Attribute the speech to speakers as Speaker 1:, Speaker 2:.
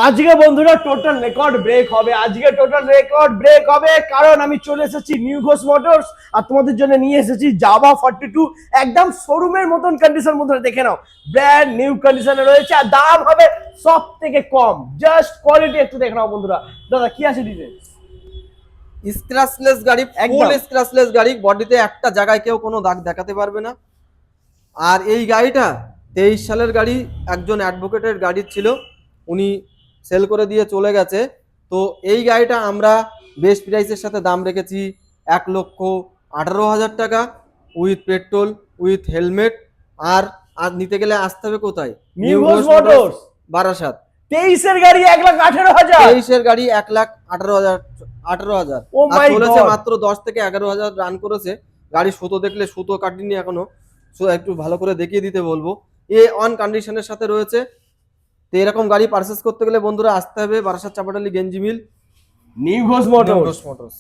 Speaker 1: আজকে বন্ধুরা total record break হবে। কারণ আমি চলে এসেছি নিউ ঘোষ মোটরস আর তোমাদের জন্য নিয়ে এসেছি জাভা 42। একদম শোরুমের মতন কন্ডিশন। বন্ধুরা দেখে নাও, ব্র্যান্ড নিউ কন্ডিশনে রয়েছে আর দাম হবে সব থেকে কম। জাস্ট কোয়ালিটি একটু দেখে নাও বন্ধুরা। দাদা কি আছে ডিটেইলস?
Speaker 2: স্ক্র্যাচলেস গাড়ি, ফুল স্ক্র্যাচলেস গাড়ি, বডিতে একটা জায়গায় কেউ কোনো দাগ দেখাতে পারবে না। আর এই গাড়িটা 23 সালের গাড়ি, একজন অ্যাডভোকেটের গাড়ি ছিল, উনি সেল করে দিয়ে চলে গেছে। তো এই গাড়িটা আমরা বেস্ট প্রাইসের সাথে দাম রেখেছি 1,18,000 টাকা, উইথ পেট্রোল, উইথ হেলমেট। আর আর নিতে গেলে আসতে হবে কোথায়?
Speaker 1: New Ghosh motors,
Speaker 2: Barasat.
Speaker 1: 23 এর গাড়ি 1,18,000,
Speaker 2: 23 এর গাড়ি 1,18,000
Speaker 1: ও
Speaker 2: আর
Speaker 1: মাই
Speaker 2: চলেছে
Speaker 1: গড।
Speaker 2: মাত্র 10 থেকে 11,000 রান করেছে। গাড়ি সুতো দেখলে, সুতো কাটিনি এখনো, একটু ভালো করে দেখিয়ে দিতে বলবো। এ অন কন্ডিশনের সাথে রয়েছে। তো এরকম গাড়ি পারচেস করতে গেলে বন্ধুরা আসতে হবে Barasat Chapadali Genji mill,
Speaker 1: new Ghosh
Speaker 2: new
Speaker 1: motors.
Speaker 2: Ghosh motors.